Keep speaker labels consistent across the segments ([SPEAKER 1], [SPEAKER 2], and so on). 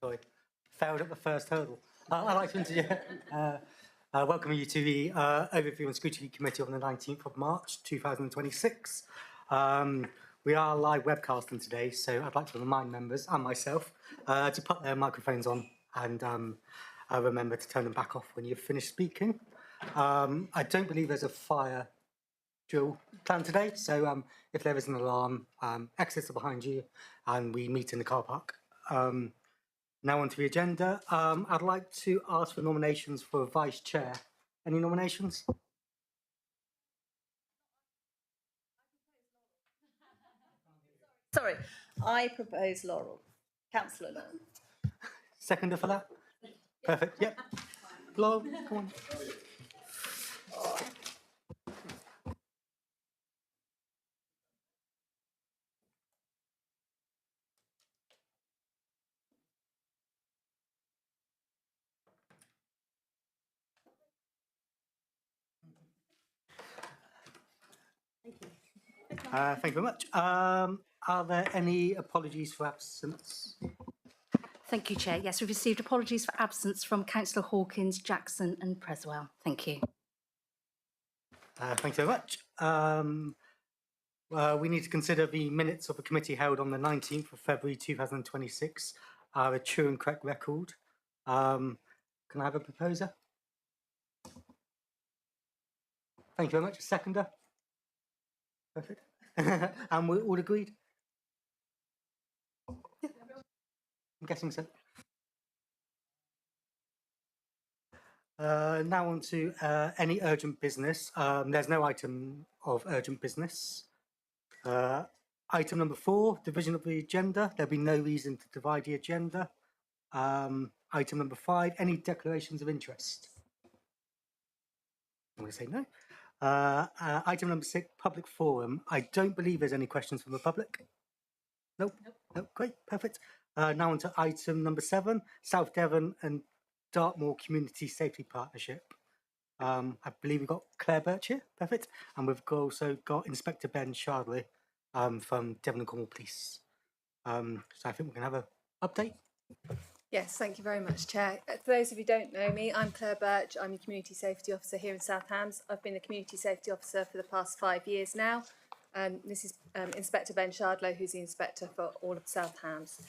[SPEAKER 1] Sorry, failed at the first hurdle. I'd like to introduce, welcome you to the Overview and Scrutiny Committee on the 19th of March 2026. We are live webcasting today, so I'd like to remind members and myself to put their microphones on and remember to turn them back off when you've finished speaking. I don't believe there's a fire drill planned today, so if there is an alarm, exits are behind you and we meet in the car park. Now onto the agenda. I'd like to ask for nominations for Vice Chair. Any nominations?
[SPEAKER 2] Sorry, I propose Laurel. Councillor Laurel.
[SPEAKER 1] Seconder for that? Perfect, yep. Laurel, come on. Thank you very much. Are there any apologies for absence?
[SPEAKER 3] Thank you, Chair. Yes, we've received apologies for absence from Councillor Hawkins, Jackson and Preswell. Thank you.
[SPEAKER 1] Thank you very much. We need to consider the minutes of the committee held on the 19th of February 2026, a true and correct record. Can I have a proposer? Thank you very much. A seconder? Perfect. And we're all agreed? Yeah. I'm guessing so. Now on to any urgent business. There's no item of urgent business. Item number 4, division of the agenda. There'll be no reason to divide the agenda. Item number 5, any declarations of interest? I'm going to say no. Item number 6, public forum. I don't believe there's any questions from the public. Nope. Great, perfect. Now on to item number 7, South Devon and Dartmoor Community Safety Partnership. I believe we've got Claire Birch here, perfect. And we've also got Inspector Ben Shardley from Devon and Cornwall Police. So I think we can have an update.
[SPEAKER 2] Yes, thank you very much, Chair. For those of you who don't know me, I'm Claire Birch. I'm a Community Safety Officer here in South Hams. I've been the Community Safety Officer for the past 5 years now. This is Inspector Ben Shardlow, who's the Inspector for all of South Hams.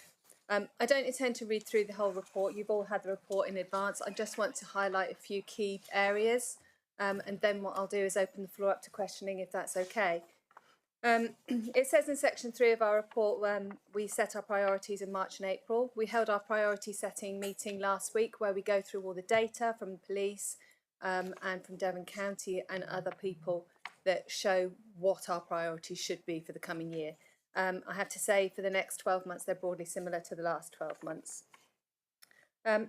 [SPEAKER 2] I don't intend to read through the whole report. You've all had the report in advance. I just want to highlight a few key areas, and then what I'll do is open the floor up to questioning, if that's okay. It says in section 3 of our report when we set our priorities in March and April. We held our priority setting meeting last week where we go through all the data from the police and from Devon County and other people that show what our priorities should be for the coming year. I have to say for the next 12 months they're broadly similar to the last 12 months.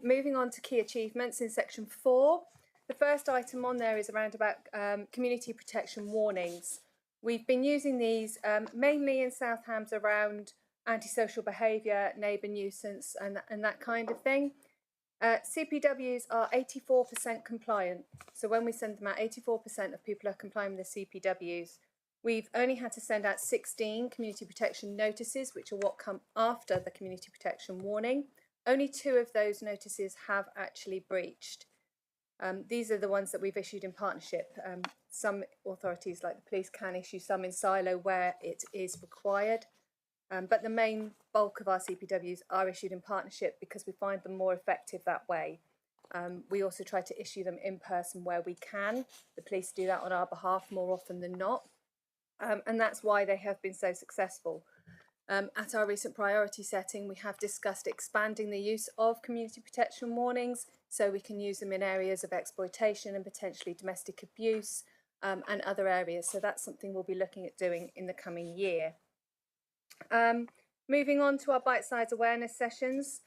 [SPEAKER 2] Moving on to key achievements in section 4. The first item on there is around about community protection warnings. We've been using these mainly in South Hams around antisocial behaviour, neighbour nuisance and that kind of thing. CPWs are 84% compliant. So when we send them out, 84% of people are complying with the CPWs. We've only had to send out 16 community protection notices, which are what come after the community protection warning. Only 2 of those notices have actually breached. These are the ones that we've issued in partnership. Some authorities like the police can issue some in silo where it is required. But the main bulk of our CPWs are issued in partnership because we find them more effective that way. We also try to issue them in person where we can. The police do that on our behalf more often than not. And that's why they have been so successful. At our recent priority setting, we have discussed expanding the use of community protection warnings so we can use them in areas of exploitation and potentially domestic abuse and other areas. So that's something we'll be looking at doing in the coming year. Moving on to our bite-sized awareness sessions.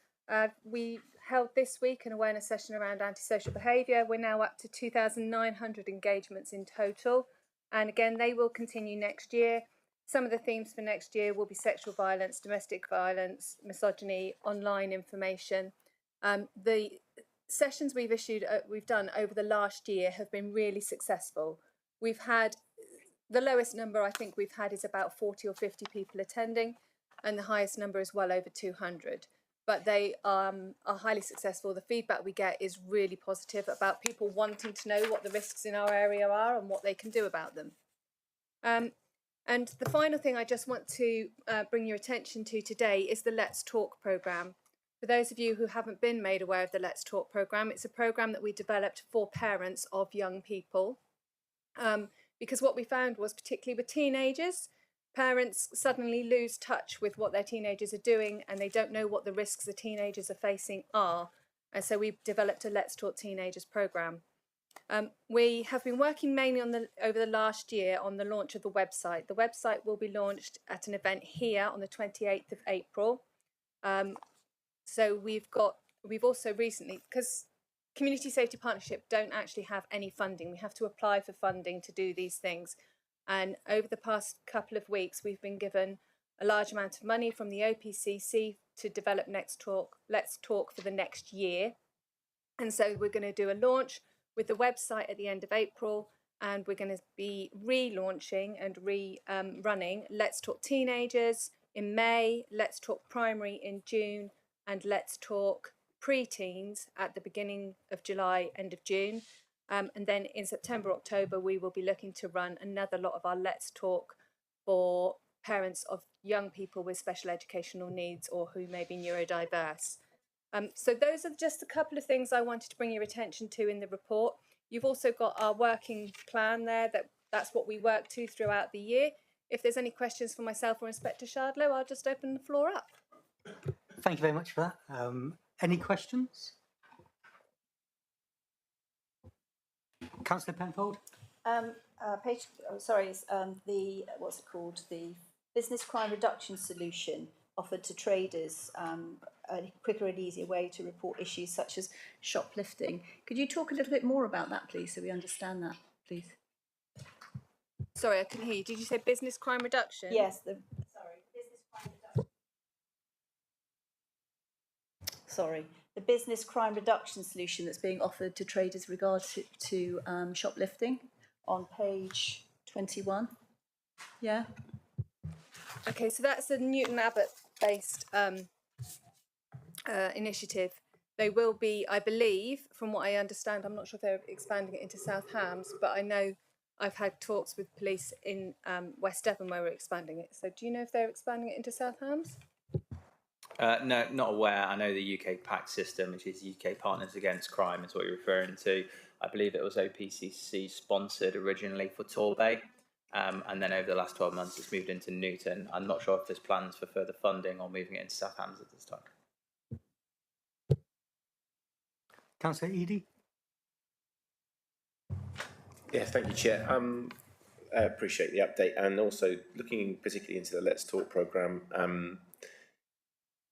[SPEAKER 2] We held this week an awareness session around antisocial behaviour. We're now up to 2,900 engagements in total. And again, they will continue next year. Some of the themes for next year will be sexual violence, domestic violence, misogyny, online information. The sessions we've done over the last year have been really successful. We've had the lowest number I think we've had is about 40 or 50 people attending, and the highest number is well over 200. but they are highly successful. The feedback we get is really positive about people wanting to know what the risks in our area are and what they can do about them. And the final thing I just want to bring your attention to today is the Let's Talk programme. For those of you who haven't been made aware of the Let's Talk programme, it's a programme that we developed for parents of young people. Because what we found was, particularly with teenagers, parents suddenly lose touch with what their teenagers are doing and they don't know what the risks the teenagers are facing are. And so we've developed a Let's Talk Teenagers programme. We have been working mainly over the last year on the launch of the website. The website will be launched at an event here on the 28th of April. So we've also recently, because Community Safety Partnership don't actually have any funding. We have to apply for funding to do these things. And over the past couple of weeks, we've been given a large amount of money from the OPCC to develop Let's Talk for the next year. And so we're going to do a launch with the website at the end of April, and we're going to be relaunching and running Let's Talk Teenagers in May, Let's Talk Primary in June, and Let's Talk Pre-Teens at the beginning of July, end of June. And then in September, October, we will be looking to run another lot of our Let's Talk for parents of young people with special educational needs or who may be neurodiverse. So those are just a couple of things I wanted to bring your attention to in the report. You've also got our working plan there, that's what we work to throughout the year. If there's any questions for myself or Inspector Shardlow, I'll just open the floor up.
[SPEAKER 1] Thank you very much for that. Any questions? Councillor Penfold?
[SPEAKER 4] What's it called? The business crime reduction solution offered to traders, a quicker and easier way to report issues such as shoplifting. Could you talk a little bit more about that, please, so we understand that, please?
[SPEAKER 2] Sorry, I couldn't hear you. Did you say business crime reduction?
[SPEAKER 4] Yes, business crime reduction. Sorry, the business crime reduction solution that's being offered to traders regards to shoplifting on page 21. Yeah.
[SPEAKER 2] Okay, so that's a Newton Abbott-based initiative. They will be, I believe, from what I understand, I'm not sure if they're expanding it into South Hams, but I know I've had talks with police in West Devon where we're expanding it. So do you know if they're expanding it into South Hams?
[SPEAKER 5] No, not aware. I know the UK PACT system, which is UK Partners Against Crime, is what you're referring to. I believe it was OPCC sponsored originally for Torbay, and then over the last 12 months it's moved into Newton. I'm not sure if there's plans for further funding or moving it into South Hams at this time.
[SPEAKER 1] Councillor Eadie?
[SPEAKER 6] Yes, thank you, Chair. I appreciate the update, and also looking particularly into the Let's Talk programme.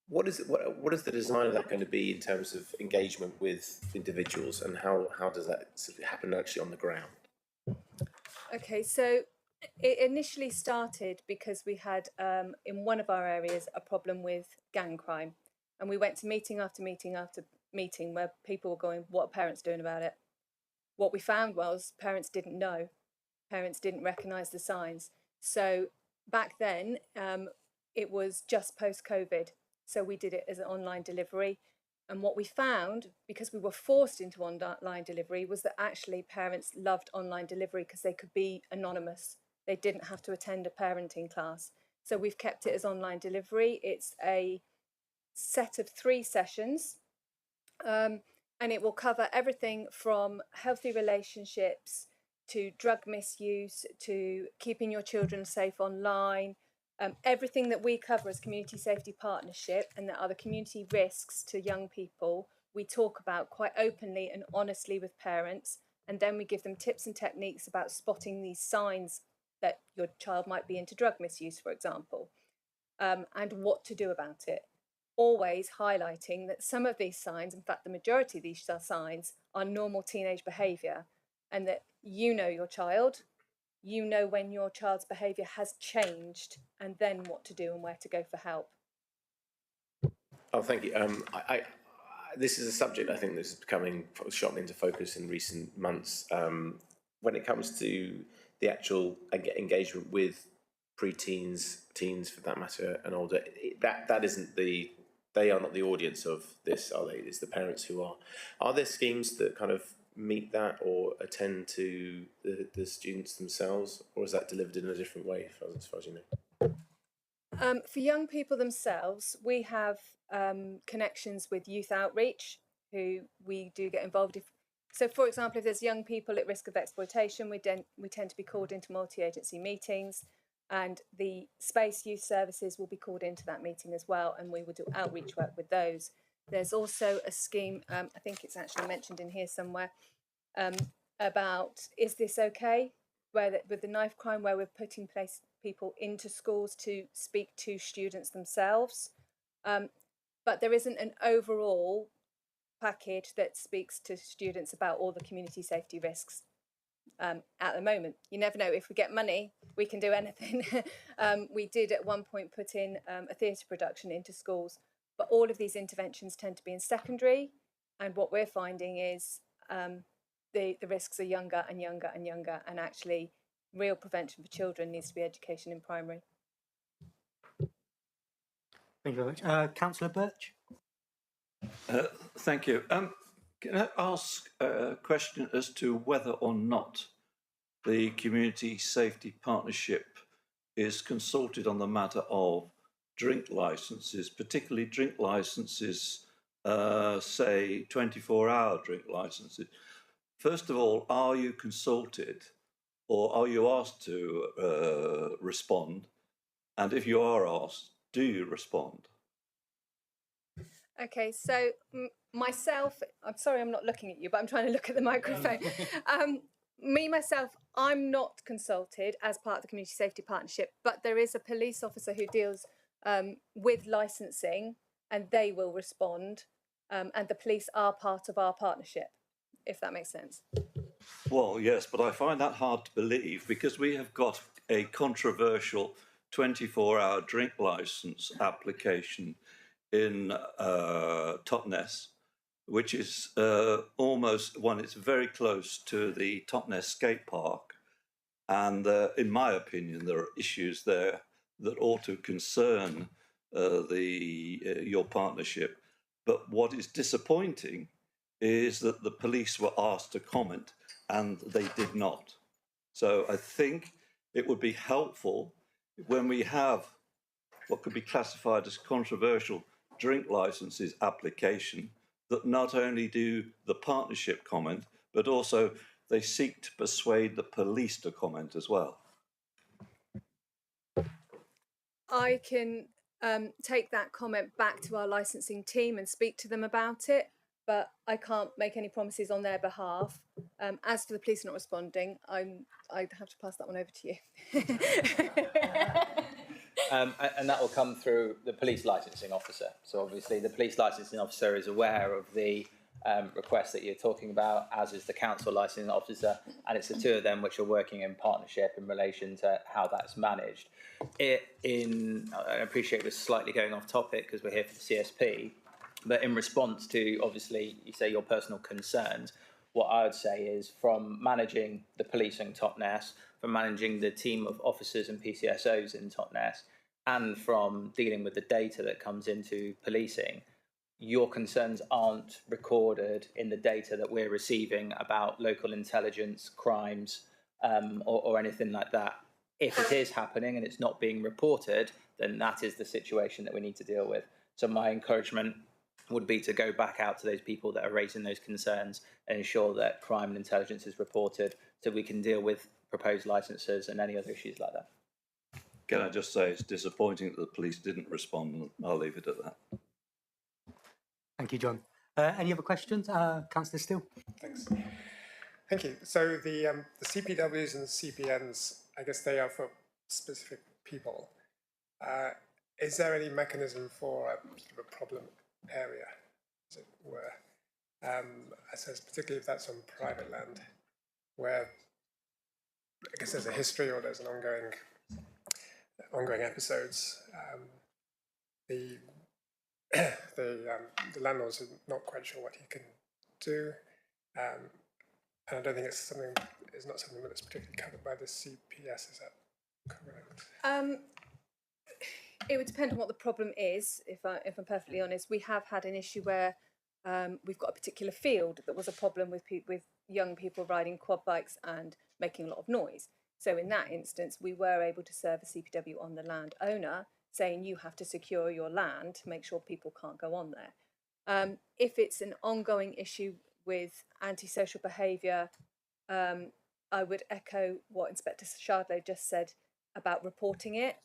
[SPEAKER 6] What is the design of that going to be in terms of engagement with individuals, and how does that sort of happen actually on the ground?
[SPEAKER 2] Okay, so it initially started because we had in one of our areas a problem with gang crime, and we went to meeting after meeting after meeting where people were going, what are parents doing about it? What we found was parents didn't know, parents didn't recognise the signs. So back then it was just post-COVID, so we did it as an online delivery. And what we found, because we were forced into online delivery, was that actually parents loved online delivery because they could be anonymous. They didn't have to attend a parenting class. So we've kept it as online delivery. It's a set of 3 sessions, and it will cover everything from healthy relationships to drug misuse to keeping your children safe online. Everything that we cover as Community Safety Partnership and that are the community risks to young people, we talk about quite openly and honestly with parents, and then we give them tips and techniques about spotting these signs that your child might be into drug misuse, for example, and what to do about it. Always highlighting that some of these signs, in fact the majority of these signs, are normal teenage behaviour, and that you know your child, you know when your child's behaviour has changed, and then what to do and where to go for help.
[SPEAKER 6] Oh, thank you. This is a subject I think that's becoming shot into focus in recent months. When it comes to the actual engagement with pre-teens, teens for that matter, and older, that isn't the they are not the audience of this, are they? It's the parents who are. Are there schemes that kind of meet that or attend to the students themselves, or is that delivered in a different way, as far as you know?
[SPEAKER 2] For young people themselves, we have connections with youth outreach, who we do get involved. So, for example, if there's young people at risk of exploitation, we tend to be called into multi-agency meetings, and the Space Youth Services will be called into that meeting as well, and we will do outreach work with those. There's also a scheme, I think it's actually mentioned in here somewhere, about Is This Okay? With the knife crime, where we're putting people into schools to speak to students themselves. But there isn't an overall package that speaks to students about all the community safety risks at the moment. You never know, if we get money, we can do anything. We did at one point put in a theatre production into schools, but all of these interventions tend to be in secondary, and what we're finding is the risks are younger and younger and younger, and actually real prevention for children needs to be education in primary.
[SPEAKER 1] Thank you very much. Councillor Birch?
[SPEAKER 7] Thank you. Can I ask a question as to whether or not the Community Safety Partnership is consulted on the matter of drink licences, particularly drink licences, say 24-hour drink licences? First of all, are you consulted or are you asked to respond? And if you are asked, do you respond?
[SPEAKER 2] Okay, so myself, I'm sorry I'm not looking at you, but I'm trying to look at the microphone. Myself, I'm not consulted as part of the Community Safety Partnership, but there is a police officer who deals with licensing, and they will respond, and the police are part of our partnership, if that makes sense.
[SPEAKER 7] Well, yes, but I find that hard to believe because we have got a controversial 24-hour drink licence application in Totnes, which is it's very close to the Totnes skate park. And in my opinion, there are issues there that ought to concern your partnership. But what is disappointing is that the police were asked to comment and they did not. So I think it would be helpful when we have what could be classified as controversial drink licenses application, that not only do the partnership comment, but also they seek to persuade the police to comment as well.
[SPEAKER 2] I can take that comment back to our licensing team and speak to them about it, but I can't make any promises on their behalf. As for the police not responding, I'd have to pass that one over to you.
[SPEAKER 5] And that will come through the police licensing officer. So obviously the police licensing officer is aware of the request that you're talking about, as is the council licensing officer, and it's the two of them which are working in partnership in relation to how that's managed. I appreciate we're slightly going off topic because we're here for the CSP, but in response to, obviously, you say your personal concerns, what I would say is, from managing the police in Totnes, from managing the team of officers and PCSOs in Totnes, and from dealing with the data that comes into policing, your concerns aren't recorded in the data that we're receiving about local intelligence, crimes, or anything like that. If it is happening and it's not being reported, then that is the situation that we need to deal with. So my encouragement would be to go back out to those people that are raising those concerns and ensure that crime and intelligence is reported, so we can deal with proposed licences and any other issues like that.
[SPEAKER 7] Can I just say it's disappointing that the police didn't respond, and I'll leave it at that.
[SPEAKER 1] Thank you, John. Any other questions? Councillor Steele?
[SPEAKER 8] Thanks. Thank you. So the CPWs and the CPNs, I guess they are for specific people. Is there any mechanism for sort of a problem area, as it were? I suppose particularly if that's on private land, where I guess there's a history or there's an ongoing episodes. The landlords are not quite sure what he can do, and I don't think it's not something that's particularly covered by the CPS. Is that correct?
[SPEAKER 2] It would depend on what the problem is. If I'm perfectly honest, we have had an issue where we've got a particular field that was a problem with with young people riding quad bikes and making a lot of noise. So in that instance, we were able to serve a CPW on the landowner, saying you have to secure your land to make sure people can't go on there. If it's an ongoing issue with antisocial behaviour, I would echo what Inspector Shardlow just said about reporting it.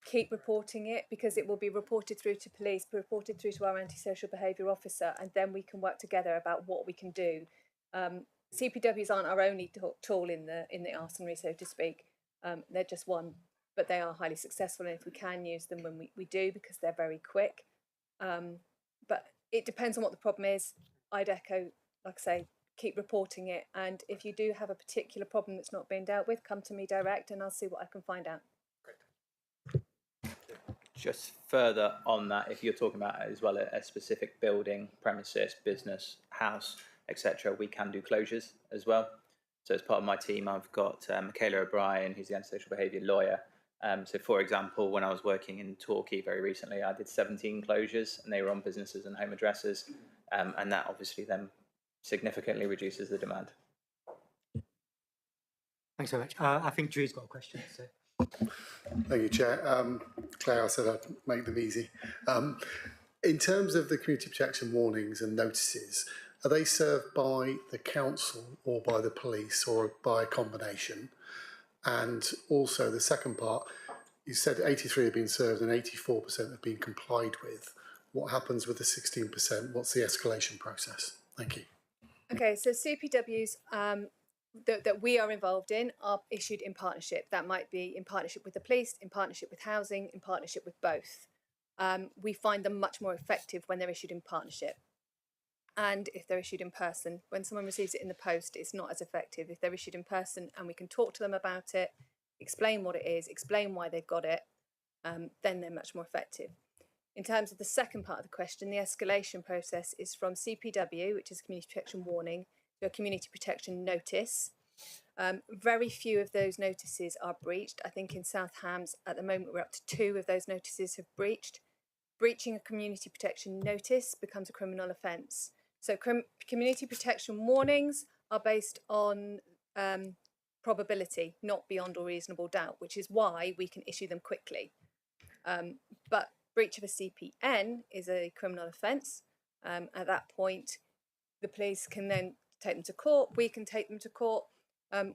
[SPEAKER 2] Keep reporting it, because it will be reported through to police, reported through to our antisocial behaviour officer, and then we can work together about what we can do. CPWs aren't our only tool in the arsenal, so to speak. They're just one, but they are highly successful, and if we can use them, when we do, because they're very quick. But it depends on what the problem is. I'd echo, like I say, keep reporting it, and if you do have a particular problem that's not being dealt with, come to me direct and I'll see what I can find out.
[SPEAKER 5] Just further on that, if you're talking about as well a specific building, premises, business, house, etc., we can do closures as well. So as part of my team, I've got Michaela O'Brien, who's the antisocial behaviour lawyer. So for example, when I was working in Torquay very recently, I did 17 closures, and they were on businesses and home addresses, and that obviously then significantly reduces the demand.
[SPEAKER 1] Thanks very much. I think Drew's got a question. So.
[SPEAKER 9] Thank you, Chair. Claire, I said I'd make them easy. In terms of the community protection warnings and notices, are they served by the council or by the police or by a combination? And also the second part, you said 83 have been served and 84% have been complied with. What happens with the 16%? What's the escalation process? Thank you.
[SPEAKER 2] Okay, so CPWs that we are involved in are issued in partnership. That might be in partnership with the police, in partnership with housing, in partnership with both. We find them much more effective when they're issued in partnership. And if they're issued in person, when someone receives it in the post, it's not as effective. If they're issued in person and we can talk to them about it, explain what it is, explain why they've got it, then they're much more effective. In terms of the second part of the question, the escalation process is from CPW, which is Community Protection Warning, to a Community Protection Notice. Very few of those notices are breached. I think in South Hams, at the moment, we're up to 2 of those notices have breached. Breaching a Community Protection Notice becomes a criminal offence. So Community Protection Warnings are based on probability, not beyond a reasonable doubt, which is why we can issue them quickly. But breach of a CPN is a criminal offence. At that point, the police can then take them to court. We can take them to court.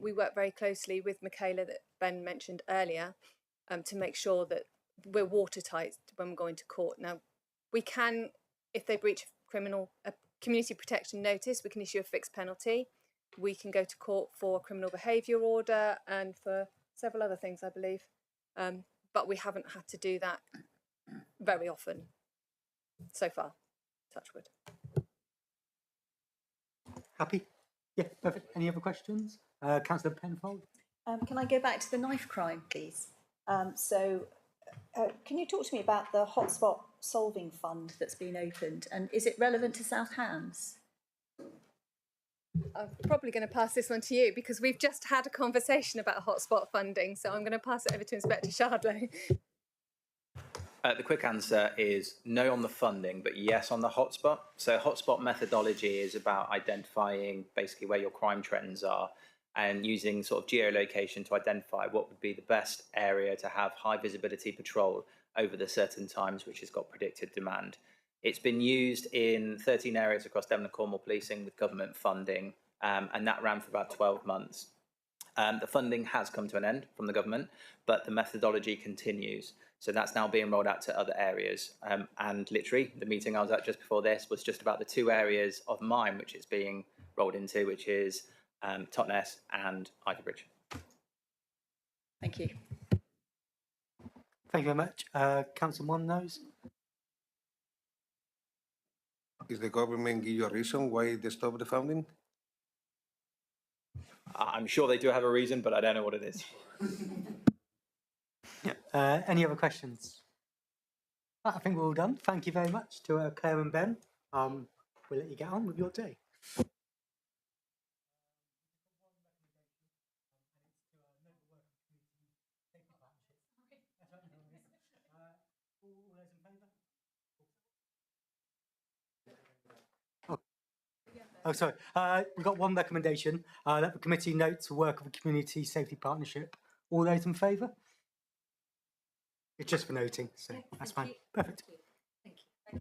[SPEAKER 2] We work very closely with Michaela, that Ben mentioned earlier, to make sure that we're watertight when we're going to court. Now, we can, if they breach a community protection notice, we can issue a fixed penalty. We can go to court for a criminal behaviour order and for several other things, I believe. But we haven't had to do that very often so far, touch wood.
[SPEAKER 1] Happy? Yeah, perfect. Any other questions? Councillor Penfold?
[SPEAKER 4] Can I go back to the knife crime, please? Can you talk to me about the hotspot solving fund that's been opened, and is it relevant to South Hams?
[SPEAKER 2] I'm probably going to pass this one to you, because we've just had a conversation about hotspot funding, so I'm going to pass it over to Inspector Shardlow.
[SPEAKER 5] The quick answer is no on the funding, but yes on the hotspot. So hotspot methodology is about identifying basically where your crime trends are and using sort of geolocation to identify what would be the best area to have high visibility patrol over the certain times which has got predicted demand. It's been used in 13 areas across Devon and Cornwall policing with government funding, and that ran for about 12 months. The funding has come to an end from the government, but the methodology continues. So that's now being rolled out to other areas. And literally, the meeting I was at just before this was just about the 2 areas of mine which it's being rolled into, which is Totnes and Ivybridge.
[SPEAKER 4] Thank you.
[SPEAKER 1] Thank you very much. Councillor Monnos?
[SPEAKER 10] Is the government give you a reason why they stopped the funding?
[SPEAKER 5] I'm sure they do have a reason, but I don't know what it is.
[SPEAKER 1] Any other questions? I think we're all done. Thank you very much to Claire and Ben. We'll let you get on with your day. Oh, sorry. We've got one recommendation, that the committee notes the work of the Community Safety Partnership. All those in favour? It's just for noting, so that's fine. Perfect.
[SPEAKER 3] Thank you.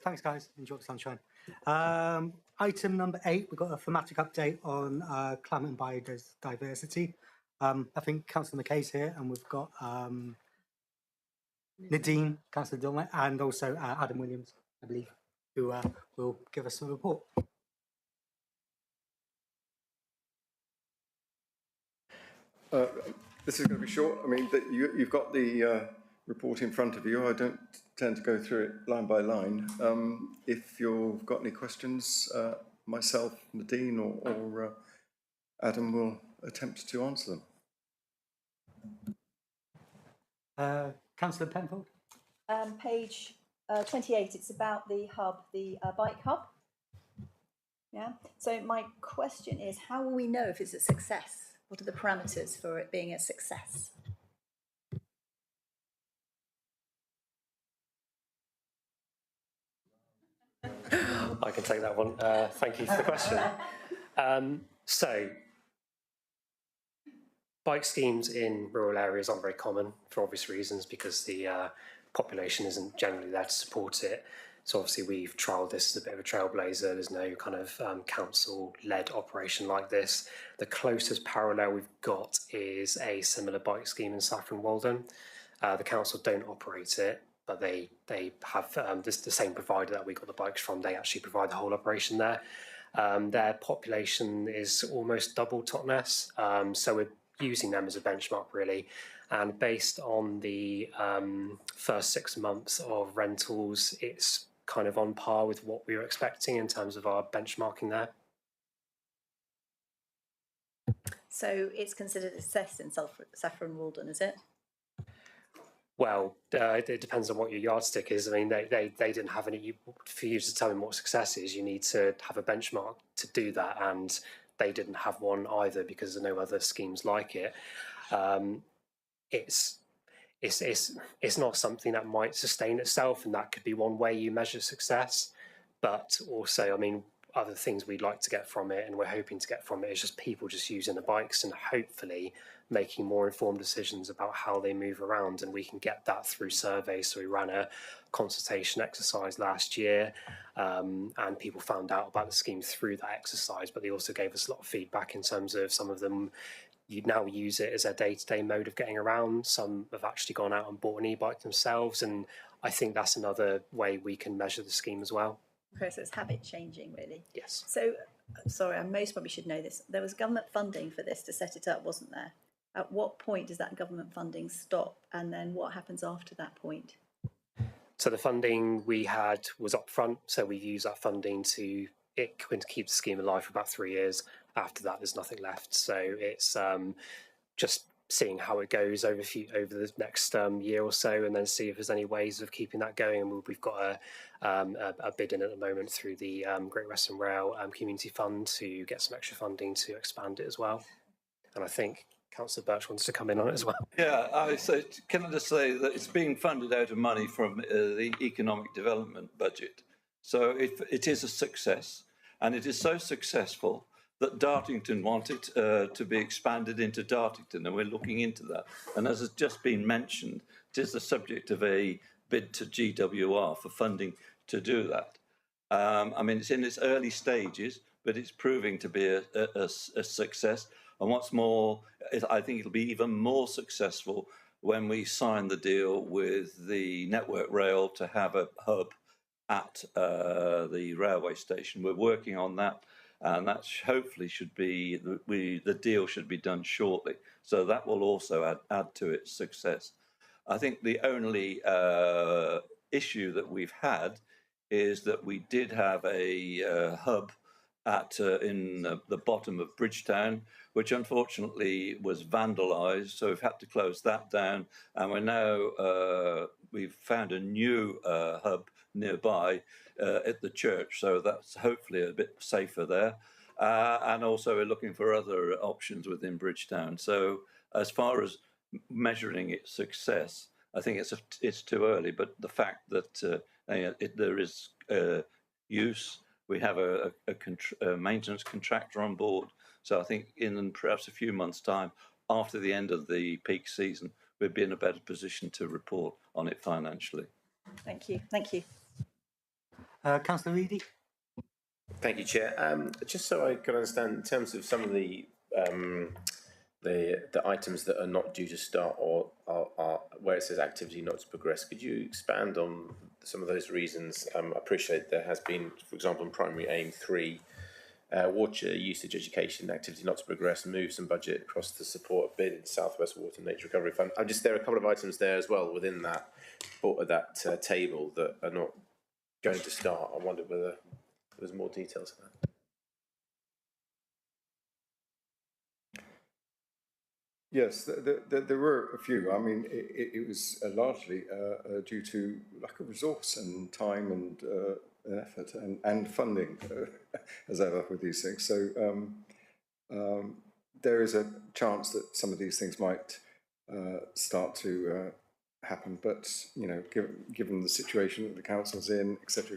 [SPEAKER 1] Thanks, guys. Enjoy the sunshine. Item number 8, we've got a thematic update on climate and biodiversity. I think Councillor McKay's here, and we've got Nadine, Councillor Dillon, and also Adam Williams, I believe, who will give us a report.
[SPEAKER 11] This is going to be short. I mean, you've got the report in front of you. I don't tend to go through it line by line. If you've got any questions, myself, Nadine, or Adam will attempt to answer
[SPEAKER 1] them. Councillor Penfold?
[SPEAKER 4] Page 28, it's about the hub, the bike hub. Yeah. So my question is, how will we know if it's a success? What are the parameters for it being a success?
[SPEAKER 12] I can take that one. Thank you for the question. So, bike schemes in rural areas aren't very common for obvious reasons, because the population isn't generally there to support it. So obviously we've trialled this as a bit of a trailblazer. There's no kind of council-led operation like this. The closest parallel we've got is a similar bike scheme in Saffron Walden. The council don't operate it, but they have the same provider that we got the bikes from. They actually provide the whole operation there. Their population is almost double Totnes, so we're using them as a benchmark really. And based on the first 6 months of rentals, it's kind of on par with what we were expecting in terms of our benchmarking there.
[SPEAKER 4] So it's considered a success in Saffron Walden, is it?
[SPEAKER 12] Well, it depends on what your yardstick is. I mean, they didn't have any. For you to determine what success is, you need to have a benchmark to do that, and they didn't have one either because there are no other schemes like it. It's not something that might sustain itself, and that could be one way you measure success. But also, I mean, other things we'd like to get from it, and we're hoping to get from it, is just people just using the bikes and hopefully making more informed decisions about how they move around, and we can get that through surveys. So we ran a consultation exercise last year, and people found out about the scheme through that exercise, but they also gave us a lot of feedback in terms of some of them you now use it as a day-to-day mode of getting around. Some have actually gone out and bought an e-bike themselves, and I think that's another way we can measure the scheme as well.
[SPEAKER 4] Okay, so it's habit changing, really.
[SPEAKER 12] Yes.
[SPEAKER 4] So, sorry, I most probably should know this. There was government funding for this to set it up, wasn't there? At what point does that government funding stop, and then what happens after that point?
[SPEAKER 12] So the funding we had was upfront, so we use that funding to keep the scheme alive for about 3 years. After that, there's nothing left. So it's just seeing how it goes over the next year or so, and then see if there's any ways of keeping that going. And we've got a bid in at the moment through the Great Western Rail Community Fund to get some extra funding to expand it as well. And I think Councillor Birch wants to come in on it as well.
[SPEAKER 7] Yeah, can I just say that it's being funded out of money from the economic development budget. So it is a success, and it is so successful that Dartington wanted to be expanded into Dartington, and we're looking into that. And as has just been mentioned, it is the subject of a bid to GWR for funding to do that. I mean, it's in its early stages, but it's proving to be a success. And what's more, I think it'll be even more successful when we sign the deal with the Network Rail to have a hub at the railway station. We're working on that, and that hopefully should be, the deal should be done shortly. So that will also add to its success. I think the only issue that we've had is that we did have a hub in the bottom of Bridgetown, which unfortunately was vandalised, so we've had to close that down. And we're now we've found a new hub nearby at the church, so that's hopefully a bit safer there. And also we're looking for other options within Bridgetown. So as far as measuring its success, I think it's too early, but the fact that there is use, we have a maintenance contractor on board, so I think in perhaps a few months' time, after the end of the peak season, we'd be in a better position to report on it financially.
[SPEAKER 4] Thank you. Thank you.
[SPEAKER 1] Councillor Reedy?
[SPEAKER 6] Thank you, Chair. Just so I can understand, in terms of some of the items that are not due to start or are where it says activity not to progress, could you expand on some of those reasons? I appreciate there has been, for example, in primary aim 3, water usage education activity not to progress, move some budget across to support a bid in South West Water Nature Recovery Fund. There are a couple of items there as well within that table that are not going to start. I wondered whether there was more details on that.
[SPEAKER 11] Yes, there were a few. I mean, it was largely due to lack of resource and time and effort and funding, as ever with these things. So there is a chance that some of these things might start to happen. But given the situation that the council's in, etc.,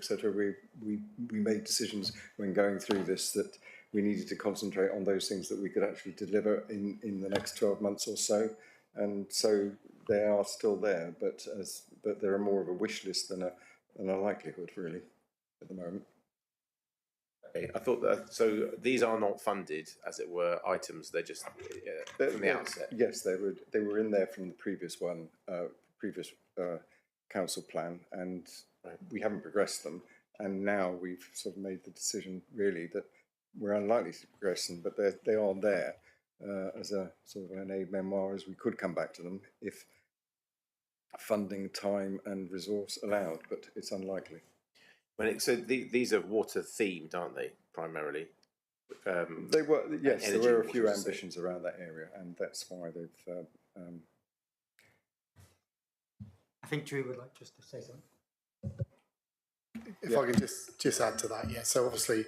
[SPEAKER 11] we made decisions when going through this that we needed to concentrate on those things that we could actually deliver in the next 12 months or so, and so they are still there, but they're more of a wish list than a likelihood, really, at the moment.
[SPEAKER 6] Okay, I thought that. So these are not funded, as it were, items. They're just from the outset.
[SPEAKER 11] Yes, they were in there from the previous council plan, and we haven't progressed them. And now we've sort of made the decision, really, that we're unlikely to progress them, but they are there as a sort of an aid memoir, as we could come back to them if funding, time and resource allowed, but it's unlikely.
[SPEAKER 6] These are water themed, aren't they, primarily?
[SPEAKER 11] They were, yes, there were a few ambitions around that area, and that's why they've...
[SPEAKER 1] I think Drew would like just to say something.
[SPEAKER 9] If I can just add to that, yeah. So obviously,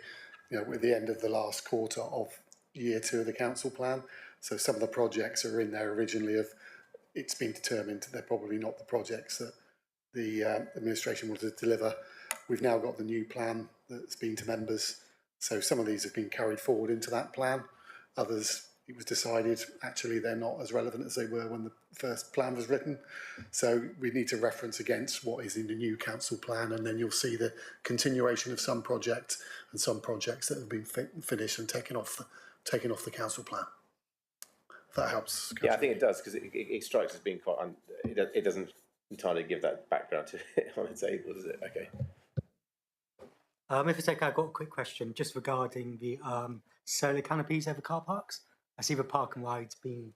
[SPEAKER 9] we're at the end of the last quarter of year 2 of the council plan. So some of the projects are in there originally it's been determined they're probably not the projects that the administration wanted to deliver. We've now got the new plan that's been to members. So some of these have been carried forward into that plan. Others, it was decided, actually they're not as relevant as they were when the first plan was written. So we need to reference against what is in the new council plan, and then you'll see the continuation of some projects and some projects that have been finished and taken off the council plan. If that helps. Councillor.
[SPEAKER 6] Yeah, I think it does, because it strikes as being quite. It doesn't entirely give that background to it on the table, does it? Okay.
[SPEAKER 1] If it's okay, I've got a quick question just regarding the solar canopies over car parks. I see the park and ride's been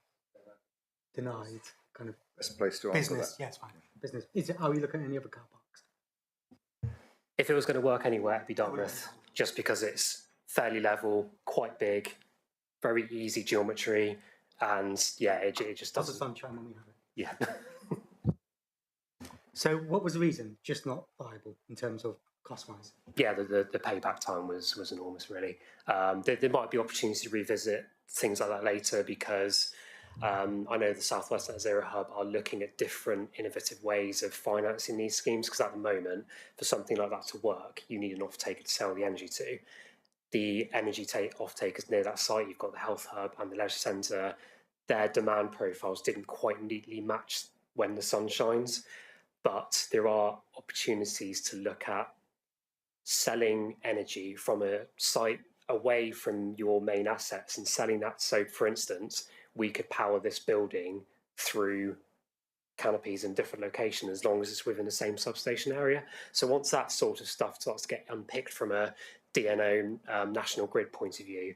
[SPEAKER 1] denied. Kind of
[SPEAKER 11] best place to
[SPEAKER 1] business.
[SPEAKER 11] answer that.
[SPEAKER 1] Yes, fine. Business. Are we looking at any other car parks?
[SPEAKER 12] If it was going to work anywhere, it'd be Dartmouth, just because it's fairly level, quite big, very easy geometry, and yeah, it just doesn't.
[SPEAKER 1] Lots of sunshine when we have it.
[SPEAKER 12] Yeah.
[SPEAKER 1] So, what was the reason? Just not viable in terms of cost-wise?
[SPEAKER 12] Yeah, the payback time was enormous, really. There might be opportunity to revisit things like that later, because I know the South West Net Zero Hub are looking at different innovative ways of financing these schemes, because at the moment, for something like that to work, you need an off-taker to sell the energy to. The energy off-takers near that site, you've got the health hub and the leisure centre, their demand profiles didn't quite neatly match when the sun shines, but there are opportunities to look at selling energy from a site away from your main assets and selling that. So, for instance, we could power this building through canopies in different locations as long as it's within the same substation area. So once that sort of stuff starts to get unpicked from a DNO national grid point of view,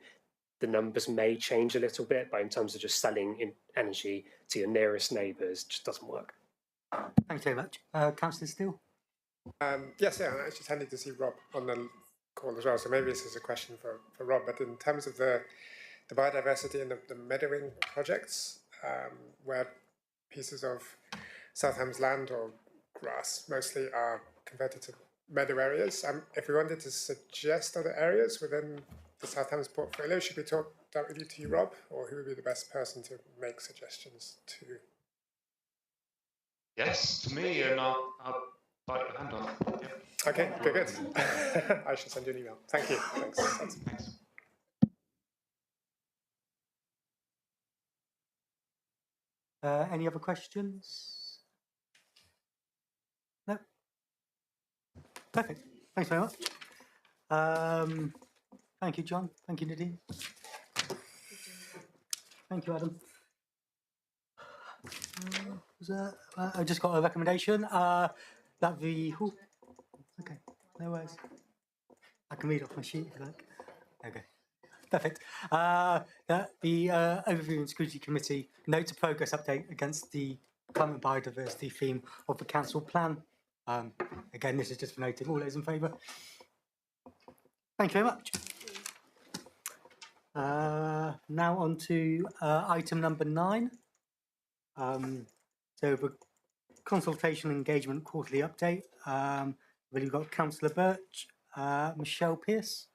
[SPEAKER 12] the numbers may change a little bit, but in terms of just selling energy to your nearest neighbours, just doesn't work.
[SPEAKER 1] Thanks very much. Councillor Steele?
[SPEAKER 8] Yes, yeah, I actually tended to see Rob on the call as well, so maybe this is a question for Rob, but in terms of the biodiversity and the meadowing projects, where pieces of Southam's land or grass mostly are converted to meadow areas. If we wanted to suggest other areas within the Southampton portfolio, should we talk directly to you, Rob, or who would be the best person to make suggestions to?
[SPEAKER 13] Yes, to me, and I'll bite your hand off. Yeah.
[SPEAKER 8] Okay, good. I shall send you an email. Thank you. Thanks.
[SPEAKER 1] Any other questions? No? Perfect. Thanks very much. Thank you, John. Thank you, Nadine. Thank you, Adam. I just got a recommendation that the... Ooh, okay, no worries. I can read off my sheet if you like. Okay. Perfect. That the Overview and Scrutiny Committee notes a progress update against the climate biodiversity theme of the Council Plan. Again, this is just for noting. All those in favour? Thank you very much. Now on to item number 9. So the consultation engagement quarterly update. We've got Councillor Birch, Michelle Pearce,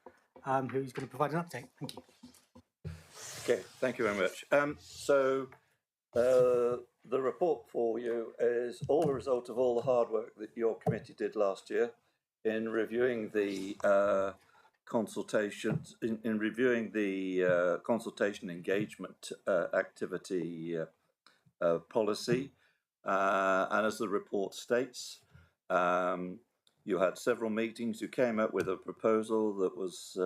[SPEAKER 1] who's going to provide an update. Thank you.
[SPEAKER 7] Okay, thank you very much. The report for you is all the result of all the hard work that your committee did last year in reviewing the consultations, in reviewing the consultation engagement activity policy. And as the report states, you had several meetings. You came up with a proposal that was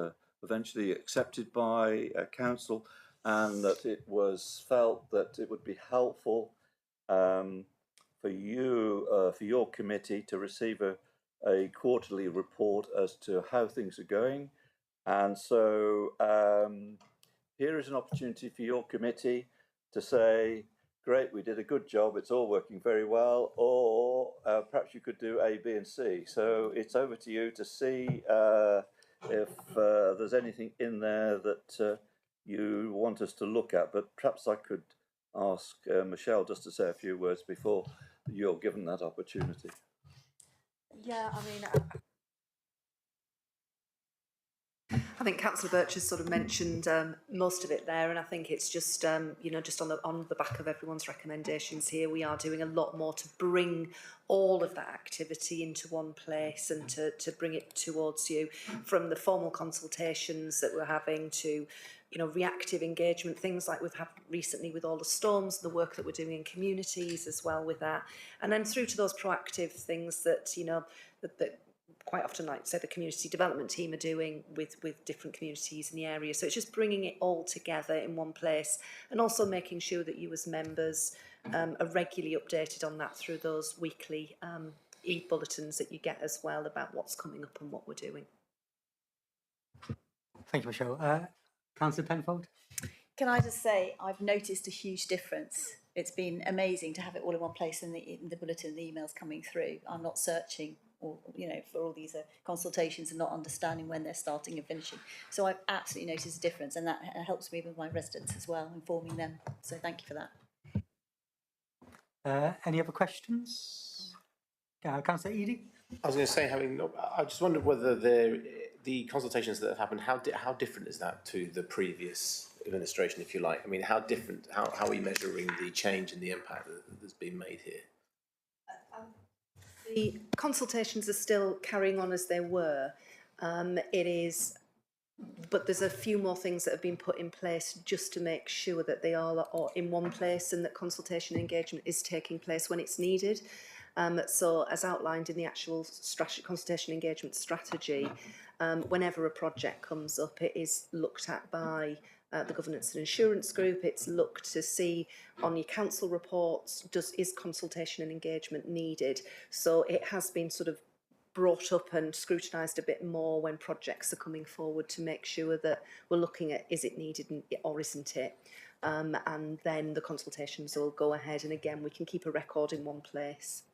[SPEAKER 7] eventually accepted by council, and that it was felt that it would be helpful for you, for your committee, to receive a quarterly report as to how things are going. And so here is an opportunity for your committee to say, great, we did a good job, it's all working very well, or perhaps you could do A, B, and C. So it's over to you to see if there's anything in there that you want us to look at. But perhaps I could ask Michelle just to say a few words before you're given that opportunity.
[SPEAKER 14] Yeah, I mean, I think Councillor Birch has sort of mentioned most of it there, and I think it's just just on the back of everyone's recommendations here, we are doing a lot more to bring all of that activity into one place and to bring it towards you, from the formal consultations that we're having to reactive engagement, things like we've had recently with all the storms, the work that we're doing in communities as well with that, and then through to those proactive things that that quite often, like say, the community development team are doing with different communities in the area. So it's just bringing it all together in one place, and also making sure that you as members are regularly updated on that through those weekly e-bulletins that you get as well about what's coming up and what we're doing.
[SPEAKER 1] Thank you, Michelle. Councillor Penfold?
[SPEAKER 4] Can I just say, I've noticed a huge difference. It's been amazing to have it all in one place, in the bulletin, the emails coming through. I'm not searching or for all these consultations and not understanding when they're starting and finishing. So I've absolutely noticed a difference, and that helps me with my residents as well, informing them. So thank you for that.
[SPEAKER 1] Any other questions? Councillor Eadie?
[SPEAKER 15] I was going to say, I just wondered whether the consultations that have happened, how different is that to the previous administration, if you like? I mean, how different? How are we measuring the change and the impact that's been made here?
[SPEAKER 14] The consultations are still carrying on as they were. But there's a few more things that have been put in place just to make sure that they are in one place and that consultation engagement is taking place when it's needed. So as outlined in the actual consultation engagement strategy, whenever a project comes up, it is looked at by the Governance and Insurance Group. It's looked to see on your council reports, is consultation and engagement needed? So it has been sort of brought up and scrutinised a bit more when projects are coming forward to make sure that we're looking at, is it needed or isn't it? And then the consultations will go ahead, and again we can keep a record in one place.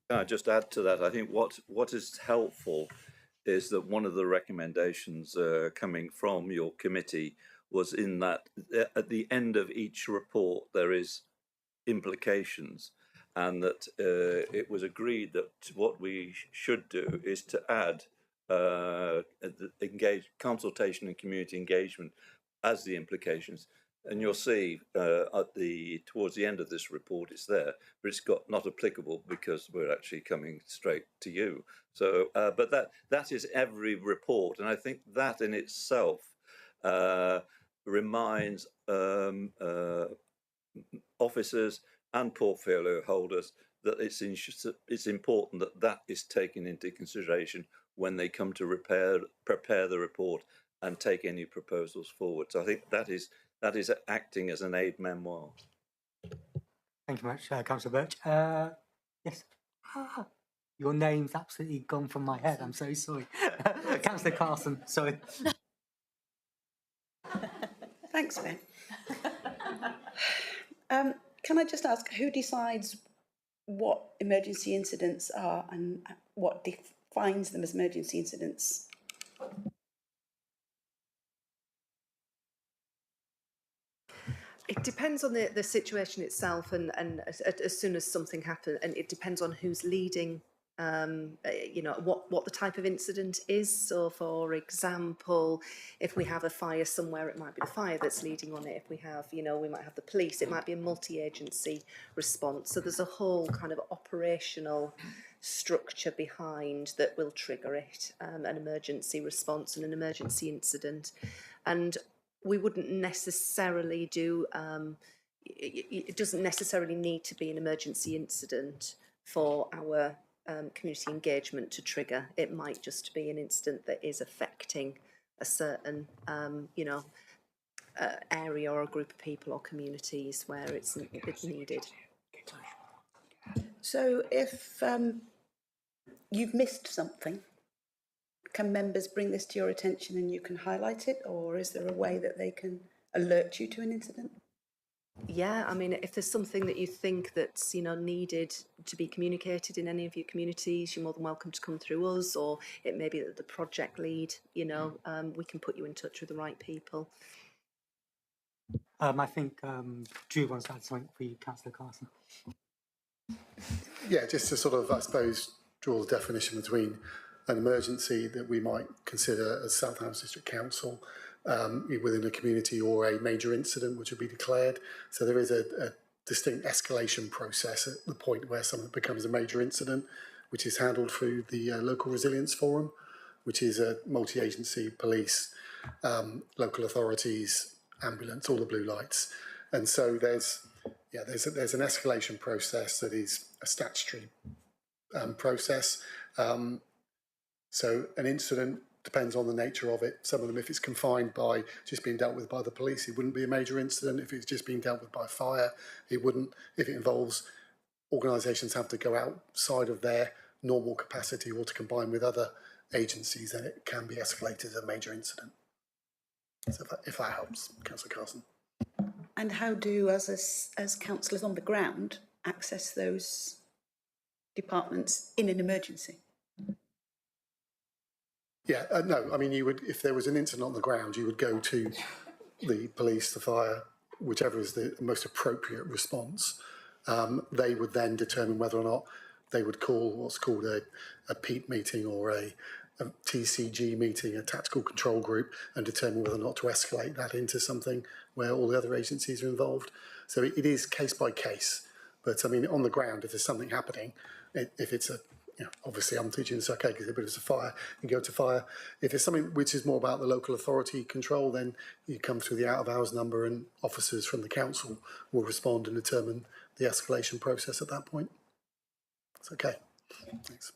[SPEAKER 7] Can I just add to that? I think what is helpful is that one of the recommendations coming from your committee was in that at the end of each report there is implications, and that it was agreed that what we should do is to add consultation and community engagement as the implications. And you'll see towards the end of this report, it's there, but it's got not applicable because we're actually coming straight to you. So, but that is every report, and I think that in itself reminds officers and portfolio holders that it's important that that is taken into consideration when they come to prepare the report and take any proposals forward. So I think that is acting as an aid memoir.
[SPEAKER 1] Thank you very much, Councillor Birch. Yes. Your name's absolutely gone from my head. I'm so sorry. Councillor Carson, sorry.
[SPEAKER 16] Thanks, Ben. Can I just ask, who decides what emergency incidents are and what defines them as emergency incidents?
[SPEAKER 14] It depends on the situation itself, and as soon as something happens, and it depends on who's leading, what the type of incident is. So, for example, if we have a fire somewhere, it might be the fire that's leading on it. If we have, we might have the police, it might be a multi-agency response. So there's a whole kind of operational structure behind that will trigger it, an emergency response and an emergency incident. And we wouldn't necessarily do, it doesn't necessarily need to be an emergency incident for our community engagement to trigger. It might just be an incident that is affecting a certain, area or a group of people or communities where it's needed.
[SPEAKER 16] So if you've missed something, can members bring this to your attention and you can highlight it, or is there a way that they can alert you to an incident?
[SPEAKER 14] Yeah, I mean, if there's something that you think that's, needed to be communicated in any of your communities, you're more than welcome to come through us, or it may be that the project lead, we can put you in touch with the right people.
[SPEAKER 1] I think Drew wants to add something for you, Councillor Carson.
[SPEAKER 9] Yeah, just to sort of, I suppose, draw the definition between an emergency that we might consider as Southampton District Council within a community, or a major incident which would be declared. So there is a distinct escalation process at the point where something becomes a major incident, which is handled through the Local Resilience Forum, which is a multi-agency, police, local authorities, ambulance, all the blue lights. And so there's an escalation process that is a statutory process. So an incident depends on the nature of it. Some of them, if it's confined by just being dealt with by the police, it wouldn't be a major incident. If it's just being dealt with by fire, it wouldn't. If it involves organisations have to go outside of their normal capacity or to combine with other agencies, then it can be escalated as a major incident. So if that helps, Councillor Carson.
[SPEAKER 16] And how do, as councillors on the ground, access those departments in an emergency?
[SPEAKER 9] Yeah, no, I mean, you would, if there was an incident on the ground, you would go to the police, the fire, whichever is the most appropriate response. They would then determine whether or not they would call what's called a PEAT meeting or a TCG meeting, a tactical control group, and determine whether or not to escalate that into something where all the other agencies are involved. So it is case by case. But I mean, on the ground, if there's something happening, if it's a, obviously I'm teaching this okay because if it's a fire, you go to fire. If it's something which is more about the local authority control, then you come through the out of hours number and officers from the council will respond and determine the escalation process at that point. It's okay. Thanks.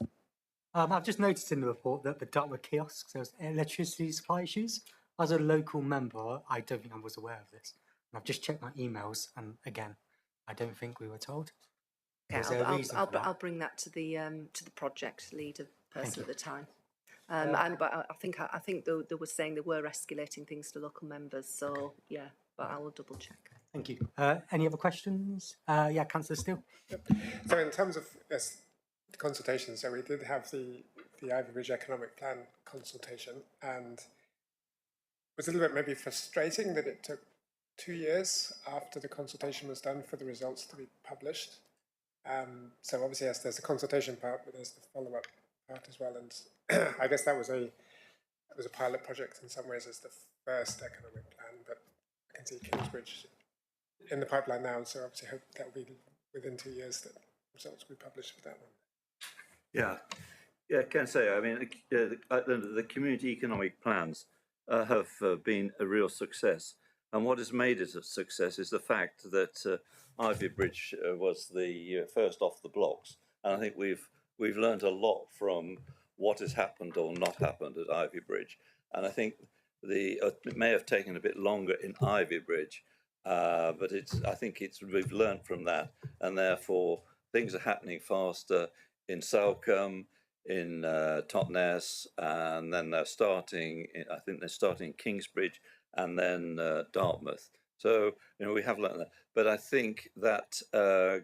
[SPEAKER 1] I've just noticed in the report that the Dartmoor kiosks, there's electricity supply issues. As a local member, I don't think I was aware of this. And I've just checked my emails, and again, I don't think we were told.
[SPEAKER 14] Okay, I'll bring that to the project leader person at the time. But I think they were saying they were escalating things to local members. So yeah, but I will double check.
[SPEAKER 1] Thank you. Any other questions? Yeah, Councillor Steele.
[SPEAKER 8] Yep. So in terms of the consultation, so we did have the Ivy Ridge Economic Plan consultation, and it was a little bit maybe frustrating that it took 2 years after the consultation was done for the results to be published. So obviously, yes, there's the consultation part, but there's the follow-up part as well. And I guess that was a pilot project in some ways as the first economic plan, but I can see Kingsbridge in the pipeline now, so obviously hope that will be within 2 years that results will be published for that one.
[SPEAKER 7] Yeah, I can say, I mean, the community economic plans have been a real success. And what has made it a success is the fact that Ivy Bridge was the first off the blocks. And I think we've learned a lot from what has happened or not happened at Ivy Bridge. And I think it may have taken a bit longer in Ivy Bridge, but I think we've learned from that, and therefore things are happening faster in Salcombe, in Totnes, and then they're starting in Kingsbridge and then Dartmouth. So, we have learned that. But I think that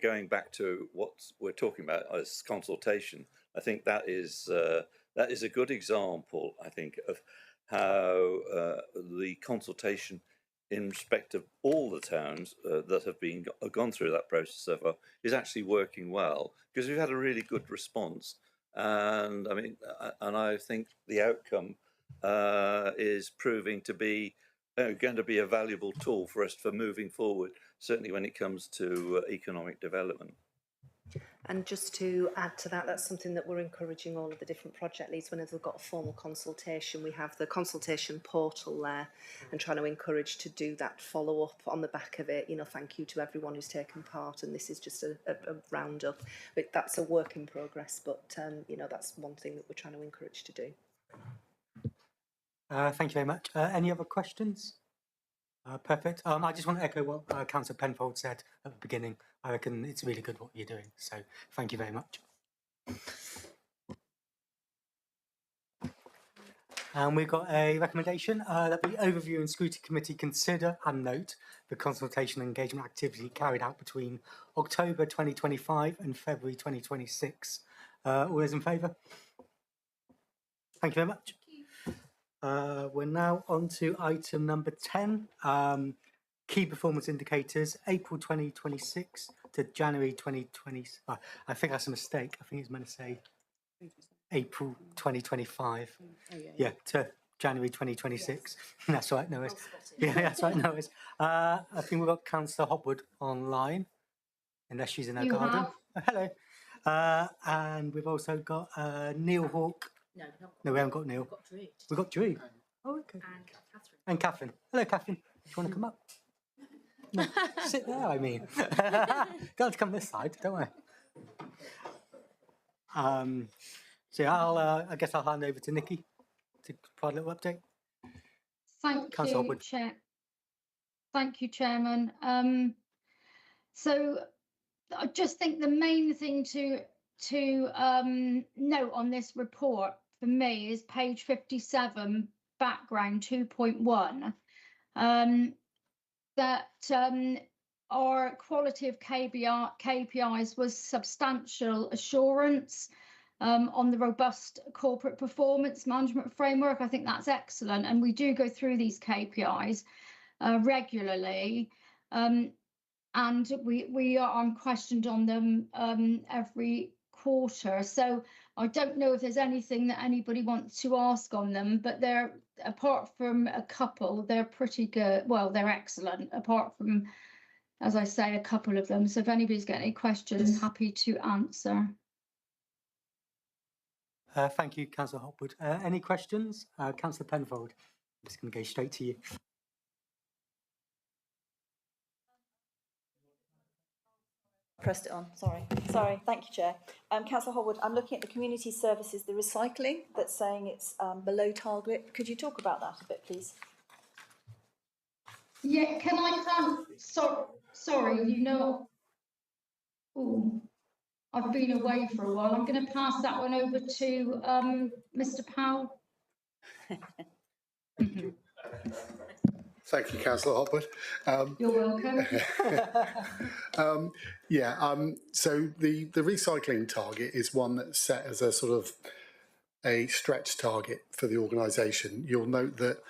[SPEAKER 7] going back to what we're talking about as consultation, I think that is a good example, I think, of how the consultation in respect of all the towns that have gone through that process so far is actually working well, because we've had a really good response. And I mean, and I think the outcome is proving to be going to be a valuable tool for us for moving forward, certainly when it comes to economic development.
[SPEAKER 14] And just to add to that, that's something that we're encouraging all of the different project leads. Whenever they've got a formal consultation, we have the consultation portal there, and trying to encourage to do that follow up on the back of it. Thank you to everyone who's taken part, and this is just a roundup. But that's a work in progress, but that's one thing that we're trying to encourage to do.
[SPEAKER 1] Thank you very much. Any other questions? Perfect. I just want to echo what Councillor Penfold said at the beginning. I reckon it's really good what you're doing. So thank you very much. And we've got a recommendation that the Overview and Scrutiny Committee consider and note the consultation and engagement activity carried out between October 2025 and February 2026. All those in favour? Thank you very much. We're now on to item number 10, key performance indicators, April 2026 to January 2020. I think that's a mistake. I think it's meant to say April 2025. Yeah, to January 2026. Yes. That's right, no worries. Yeah, that's right, no worries. I think we've got Councillor Hopwood online, unless she's in her garden. Hello. And we've also got Neil Hawke. No, we haven't got Neil. We've got Drew. Oh, okay. And Catherine. Hello, Catherine. Do you want to come up? No, sit there, I mean. Don't have to come this side, don't worry. So I guess I'll hand over to Nikki to provide a little update.
[SPEAKER 17] Thank you, Chair. Thank you, Chairman. So I just think the main thing to note on this report for me is page 57, background 2.1, that our quality of KPIs was substantial assurance on the robust corporate performance management framework. I think that's excellent, and we do go through these KPIs regularly, and we are unquestioned on them every quarter. So I don't know if there's anything that anybody wants to ask on them, but they're, apart from a couple, they're pretty good. Well, they're excellent, apart from, as I say, a couple of them. So if anybody's got any questions, happy to answer.
[SPEAKER 1] Thank you, Councillor Hopwood. Any questions? Councillor Penfold, I'm just going to go straight to you.
[SPEAKER 4] Pressed it on, sorry. Thank you, Chair. Councillor Hopwood, I'm looking at the community services, the recycling, that's saying it's below target. Could you talk about that a bit, please?
[SPEAKER 17] Yeah, can I sorry, oh, I've been away for a while. I'm going to pass that one over to Mr. Powell.
[SPEAKER 9] Thank you, Councillor Hopwood.
[SPEAKER 17] You're welcome.
[SPEAKER 9] So the recycling target is one that's set as a sort of a stretch target for the organisation. You'll note that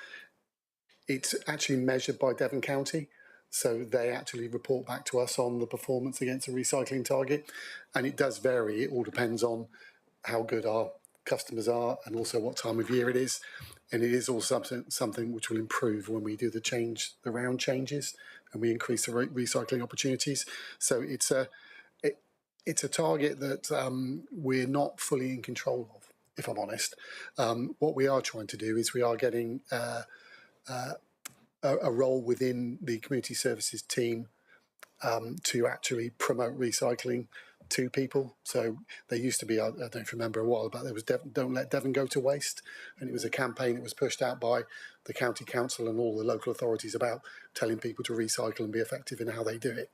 [SPEAKER 9] it's actually measured by Devon County. So they actually report back to us on the performance against a recycling target. And it does vary. It all depends on how good our customers are and also what time of year it is. And it is also something which will improve when we do the round changes and we increase the recycling opportunities. So it's a target that we're not fully in control of, if I'm honest. What we are trying to do is we are getting a role within the community services team to actually promote recycling to people. So there used to be, I don't know if you remember a while back, there was Don't Let Devon Go to Waste, and it was a campaign that was pushed out by the county council and all the local authorities about telling people to recycle and be effective in how they do it.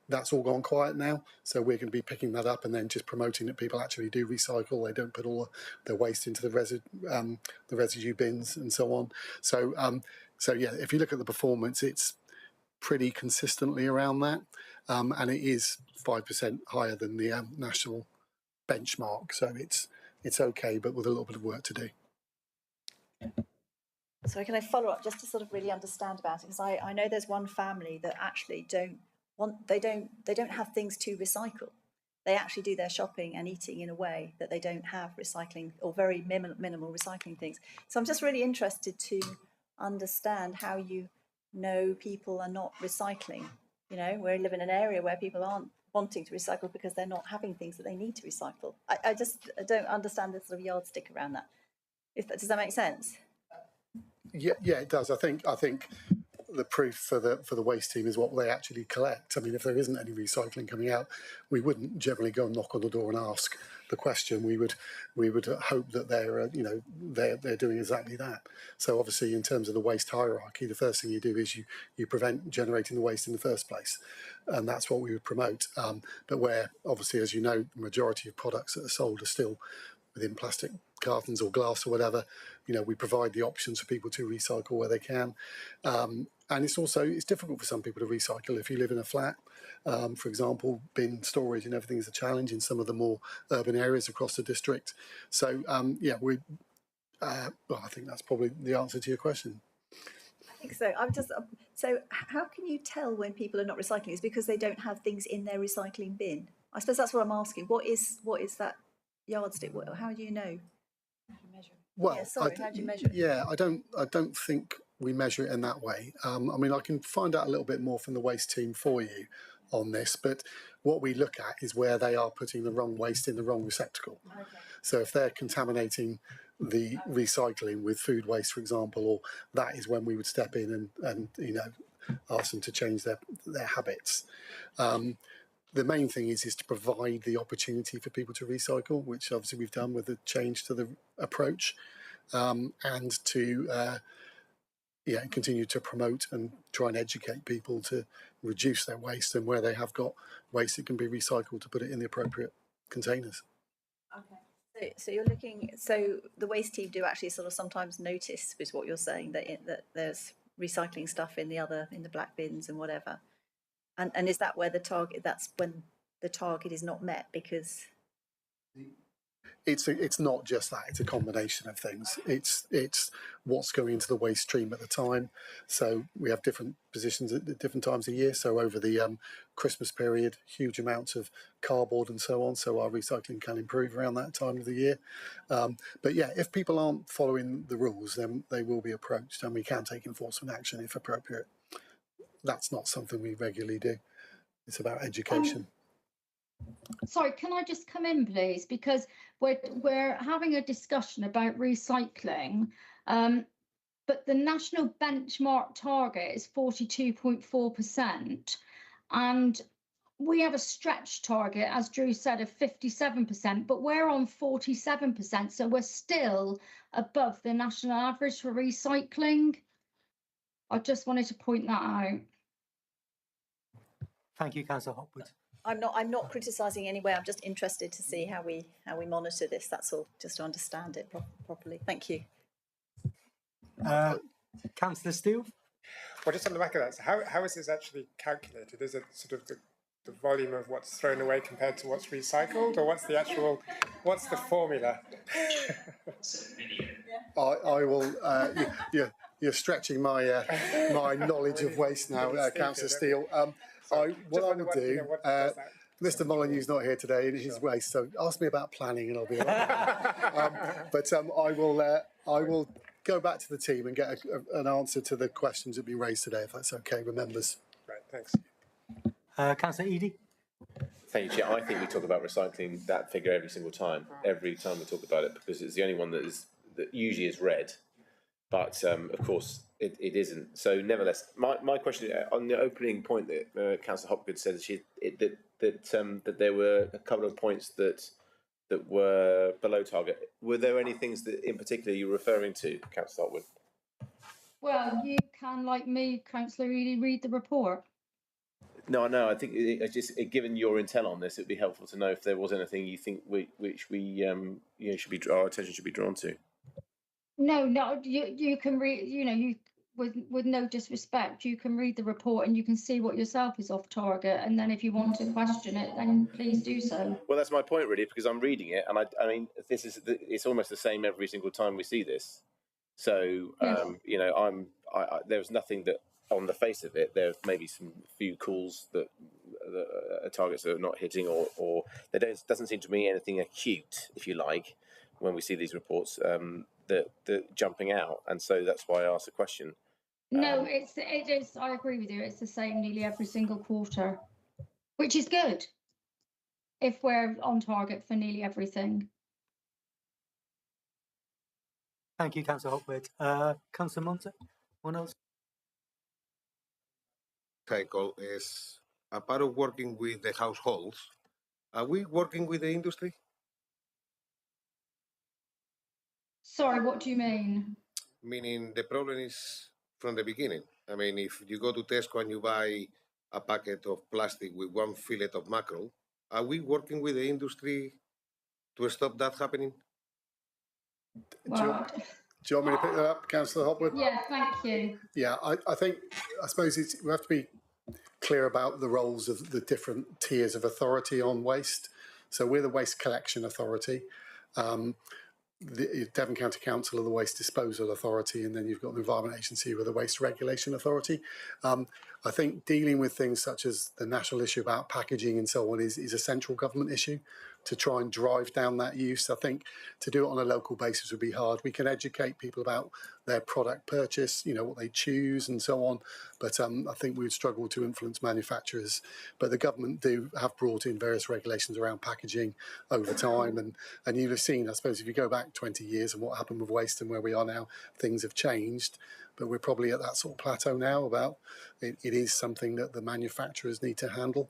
[SPEAKER 9] That's all gone quiet now, so we're going to be picking that up and then just promoting that people actually do recycle. They don't put all their waste into the residue bins and so on. So yeah, if you look at the performance, it's pretty consistently around that, and it is 5% higher than the national benchmark. So it's okay, but with a little bit of work to do.
[SPEAKER 4] So can I follow up just to sort of really understand about it? Because I know there's one family that actually don't have things to recycle. They actually do their shopping and eating in a way that they don't have recycling or very minimal recycling things. So I'm just really interested to understand how you know people are not recycling. You know, we live in an area where people aren't wanting to recycle because they're not having things that they need to recycle. I don't understand the sort of yardstick around that. Does that make sense?
[SPEAKER 9] Yeah, it does. I think the proof for the waste team is what they actually collect. I mean, if there isn't any recycling coming out, we wouldn't generally go and knock on the door and ask the question. We would hope that they're doing exactly that. So obviously, in terms of the waste hierarchy, the first thing you do is you prevent generating the waste in the first place, and that's what we would promote. But where obviously, as you know, the majority of products that are sold are still within plastic cartons or glass or whatever, we provide the options for people to recycle where they can. And it's difficult for some people to recycle. If you live in a flat, for example, bin storage and everything is a challenge in some of the more urban areas across the district. So, I think that's probably the answer to your question.
[SPEAKER 4] I think so. So how can you tell when people are not recycling? Is it because they don't have things in their recycling bin? I suppose that's what I'm asking. What is that yardstick? How do you know?
[SPEAKER 9] Well,
[SPEAKER 4] how do you measure it?
[SPEAKER 9] Yeah, I don't think we measure it in that way. I mean, I can find out a little bit more from the waste team for you on this, but what we look at is where they are putting the wrong waste in the wrong receptacle. Okay. So if they're contaminating the recycling with food waste, for example, or that is when we would step in and ask them to change their habits. The main thing is to provide the opportunity for people to recycle, which obviously we've done with the change to the approach, and to continue to promote and try and educate people to reduce their waste, and where they have got waste that can be recycled to put it in the appropriate containers.
[SPEAKER 4] Okay. So you're looking. So the waste team do actually sort of sometimes notice, is what you're saying, that there's recycling stuff in the black bins and whatever. And is that where that's when the target is not met? Because
[SPEAKER 9] it's not just that, it's a combination of things. It's what's going into the waste stream at the time. So we have different positions at different times of year. So over the Christmas period, huge amounts of cardboard and so on. So our recycling can improve around that time of the year. But yeah, if people aren't following the rules, then they will be approached and we can take enforcement action if appropriate. That's not something we regularly do. It's about education.
[SPEAKER 17] Sorry, can I just come in, please? Because we're having a discussion about recycling, but the national benchmark target is 42.4%, and we have a stretch target, as Drew said, of 57%, but we're on 47%, so we're still above the national average for recycling. I just wanted to point that out.
[SPEAKER 1] Thank you, Councillor Hopwood.
[SPEAKER 4] I'm not criticising anyway. I'm just interested to see how we monitor this. That's all, just to understand it properly. Thank you.
[SPEAKER 1] Councillor Steele.
[SPEAKER 8] Well, just on the back of that, so how is this actually calculated? Is it sort of the volume of what's thrown away compared to what's recycled, or what's the formula?
[SPEAKER 9] I will. you're stretching my my knowledge of waste now, Councillor Steele. What I will do, Mr. Molyneux's not here today in his waste, so ask me about planning and I'll be all right. I will go back to the team and get an answer to the questions that have been raised today, if that's okay with members.
[SPEAKER 8] Right, thanks.
[SPEAKER 1] Councillor Eadie?
[SPEAKER 6] Thank you, Chair. I think we talk about recycling that figure every single time. Every time we talk about it, because it's the only one that usually is red. But of course, it isn't. So, nevertheless, my question on the opening point that Councillor Hopgood said that there were a couple of points that were below target. Were there any things that, in particular, you're referring to, Councillor Hopwood?
[SPEAKER 17] Well, you can, like me, Councillor Eadie, read the report.
[SPEAKER 6] No, I think given your intel on this, it'd be helpful to know if there was anything you think which we our attention should be drawn to.
[SPEAKER 17] No, you can read. You know, you with no disrespect, you can read the report and you can see what yourself is off target. And then if you want to question it, then please do so.
[SPEAKER 6] Well, that's my point, really, because I'm reading it, and I mean, it's almost the same every single time we see this. So, yes. There's nothing that, on the face of it, there's maybe some few calls that targets that are not hitting, or there doesn't seem to be anything acute, if you like, when we see these reports that jumping out, and so that's why I asked the question.
[SPEAKER 17] No, it is. I agree with you. It's the same nearly every single quarter, which is good if we're on target for nearly everything.
[SPEAKER 1] Thank you, Councillor Hopwood. Councillor Monte, one else?
[SPEAKER 10] Cycle is a part of working with the households. Are we working with the industry?
[SPEAKER 17] Sorry, what do you mean?
[SPEAKER 10] Meaning the problem is from the beginning. I mean, if you go to Tesco and you buy a packet of plastic with one fillet of mackerel, are we working with the industry to stop that happening?
[SPEAKER 17] Well,
[SPEAKER 9] do you want me to pick that up, Councillor Hopwood?
[SPEAKER 17] Yeah, thank you.
[SPEAKER 9] Yeah, I suppose we have to be clear about the roles of the different tiers of authority on waste. So we're the Waste Collection Authority. The Devon County Council are the Waste Disposal Authority, and then you've got the Environment Agency with the Waste Regulation Authority. I think dealing with things such as the national issue about packaging and so on is a central government issue to try and drive down that use. I think to do it on a local basis would be hard. We can educate people about their product purchase, what they choose and so on, but I think we would struggle to influence manufacturers. But the government have brought in various regulations around packaging over time, and you've seen, I suppose, if you go back 20 years and what happened with waste and where we are now, things have changed. But we're probably at that sort of plateau now about it is something that the manufacturers need to handle.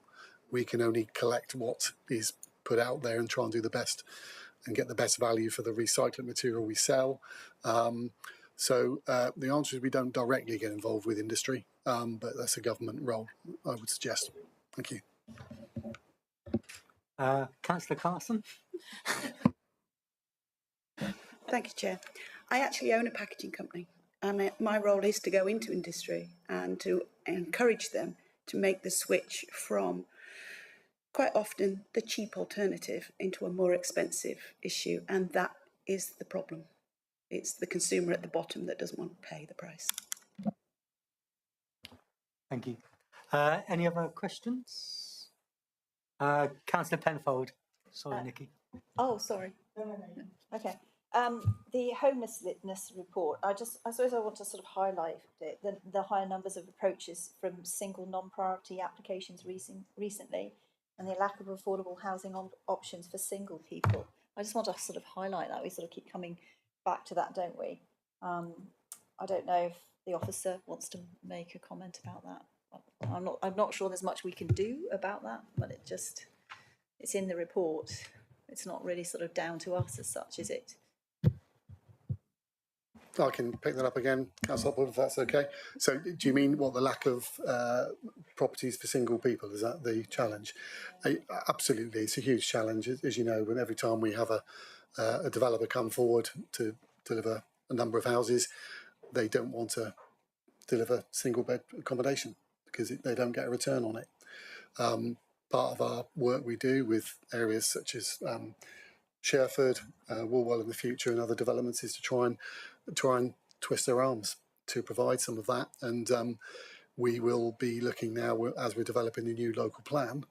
[SPEAKER 9] We can only collect what is put out there and try and do the best and get the best value for the recycled material we sell. So the answer is we don't directly get involved with industry, but that's a government role, I would suggest. Thank you.
[SPEAKER 1] Councillor Carson?
[SPEAKER 16] Thank you, Chair. I actually own a packaging company, and my role is to go into industry and to encourage them to make the switch from quite often the cheap alternative into a more expensive issue, and that is the problem. It's the consumer at the bottom that doesn't want to pay the price.
[SPEAKER 1] Thank you. Any other questions? Councillor Penfold. Sorry, Nikki.
[SPEAKER 4] Oh, sorry. No. Okay. The homelessness report, I suppose I want to sort of highlight it, the higher numbers of approaches from single non-priority applications recently, and the lack of affordable housing options for single people. I just want to sort of highlight that. We sort of keep coming back to that, don't we? I don't know if the officer wants to make a comment about that. I'm not sure there's much we can do about that, but it's in the report. It's not really sort of down to us as such, is it?
[SPEAKER 9] I can pick that up again, Councillor Hopwood, if that's okay. So do you mean the lack of properties for single people? Is that the challenge? Absolutely, it's a huge challenge, as you know, when every time we have a developer come forward to deliver a number of houses, they don't want to deliver single bed accommodation because they don't get a return on it. Part of our work we do with areas such as Sherford, Woolwell in the future and other developments is to try and twist their arms to provide some of that, and we will be looking now as we're developing the new local plan.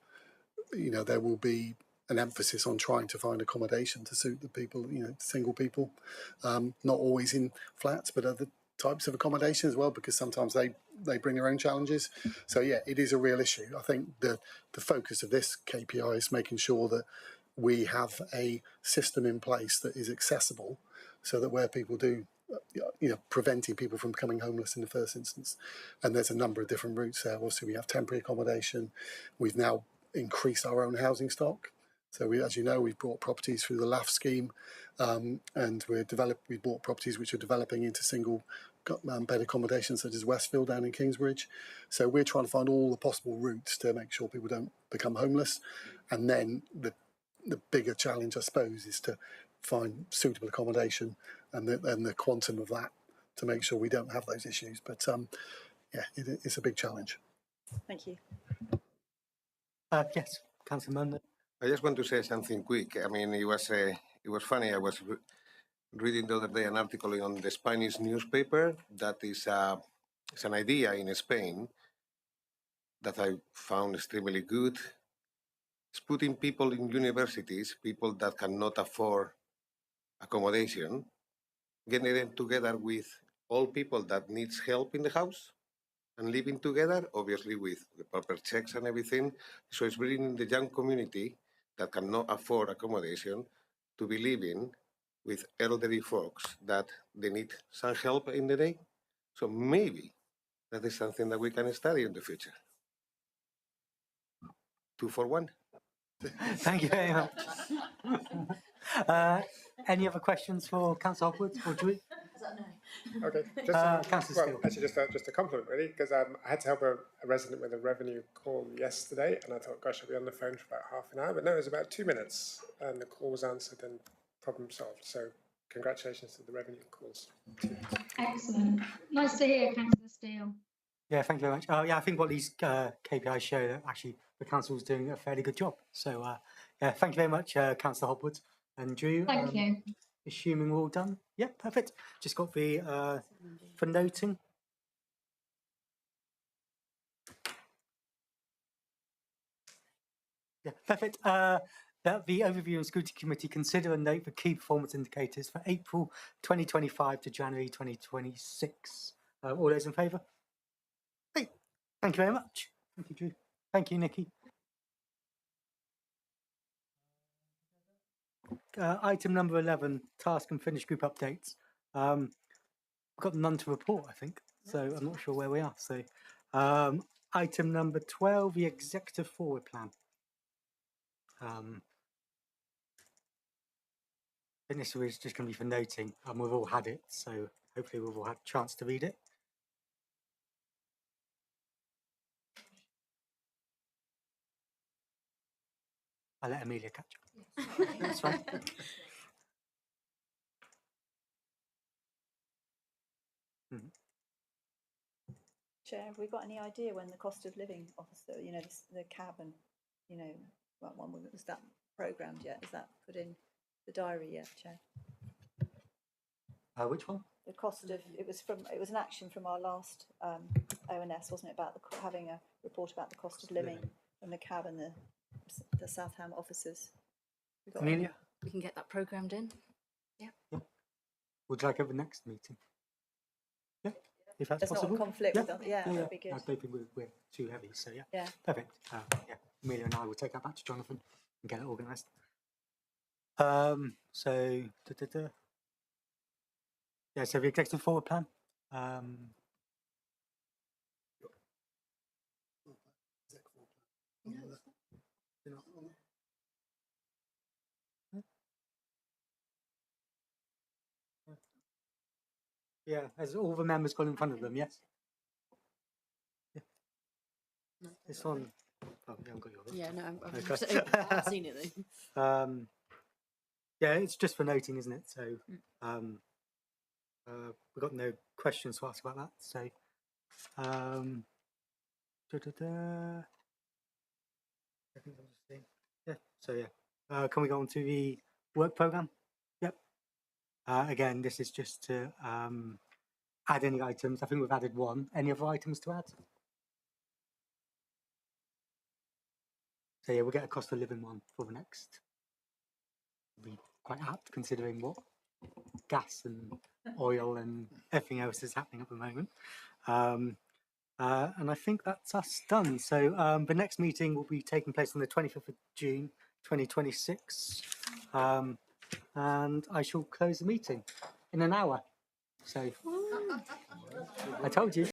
[SPEAKER 9] There will be an emphasis on trying to find accommodation to suit the people, single people, not always in flats, but other types of accommodation as well, because sometimes they bring their own challenges. So yeah, it is a real issue. I think the focus of this KPI is making sure that we have a system in place that is accessible, so that where people do, preventing people from becoming homeless in the first instance. And there's a number of different routes there. Obviously, we have temporary accommodation. We've now increased our own housing stock. So as you know, we've brought properties through the LAF scheme, and we've bought properties which are developing into single bed accommodation, such as Westfield down in Kingsbridge. So we're trying to find all the possible routes to make sure people don't become homeless. And then the bigger challenge, I suppose, is to find suitable accommodation and the quantum of that to make sure we don't have those issues. But yeah, it's a big challenge.
[SPEAKER 4] Thank you.
[SPEAKER 1] Yes, Councillor Munn.
[SPEAKER 10] I just want to say something quick. I mean, it was funny. I was reading the other day an article on the Spanish newspaper that is it's an idea in Spain that I found extremely good. It's putting people in universities, people that cannot afford accommodation, getting them together with all people that needs help in the house and living together, obviously with the proper checks and everything. So it's bringing the young community that cannot afford accommodation to be living with elderly folks that they need some help in the day. So maybe that is something that we can study in the future. 2 for 1.
[SPEAKER 1] Thank you very much. Any other questions for Councillor Hopwood or Drew?
[SPEAKER 8] Okay, just a compliment really, because I had to help a resident with a revenue call yesterday, and I thought, gosh, I'll be on the phone for about half an hour, but no, it was about 2 minutes, and the call was answered and problem solved. So congratulations to the revenue calls.
[SPEAKER 17] Excellent. Nice to hear, Councillor Steele.
[SPEAKER 1] Yeah, thank you very much. Yeah, I think what these KPIs show that actually the council is doing a fairly good job. So yeah, thank you very much, Councillor Hopwood and Drew.
[SPEAKER 17] Thank you.
[SPEAKER 1] Assuming we're all done. Yeah, perfect. Just got the for noting. Yeah, perfect. That the Overview and Scrutiny Committee consider and note the key performance indicators for April 2025 to January 2026. All those in favour? Hey, thank you very much. Thank you, Drew. Thank you, Nikki. Item number 11, task and finish group updates. We've got none to report, I think, so I'm not sure where we are. So, item number 12, the executive forward plan. I think this is just going to be for noting, and we've all had it, so hopefully we've all had a chance to read it. I'll let Amelia catch up. That's fine.
[SPEAKER 4] Chair, have we got any idea when the cost of living officer, the CAB and, what one was that programmed yet? Is that put in the diary yet, Chair?
[SPEAKER 1] Which one?
[SPEAKER 4] The cost of it was an action from our last ONS, wasn't it, about having a report about the cost of living from the CAB and the Southam officers.
[SPEAKER 1] Amelia,
[SPEAKER 3] we can get that programmed in. Yeah.
[SPEAKER 1] Would you like at the next meeting? Yeah, if that's possible.
[SPEAKER 4] Not a conflict with that. Yeah, that'd be good.
[SPEAKER 1] I don't think we're too heavy, so yeah.
[SPEAKER 4] Yeah.
[SPEAKER 1] Perfect. Yeah, Amelia and I will take that back to Jonathan and get it organised. So. Yeah, so the executive forward plan. Yeah, has all the members got in front of them, yes? Yeah.
[SPEAKER 18] No.
[SPEAKER 1] It's on. Oh, you haven't got yours.
[SPEAKER 18] Yeah, no,
[SPEAKER 1] I've
[SPEAKER 18] seen it though.
[SPEAKER 1] Yeah, it's just for noting, isn't it? So, we've got no questions to ask about that. So, yeah. So yeah, can we go on to the work program? Yep. Again, this is just to add any items. I think we've added one. Any other items to add? So yeah, we'll get a cost of living one for the next. Be quite apt considering what gas and oil and everything else is happening at the moment. And I think that's us done. So the next meeting will be taking place on the 25th of June 2026. And I shall close the meeting in an hour. So I told you.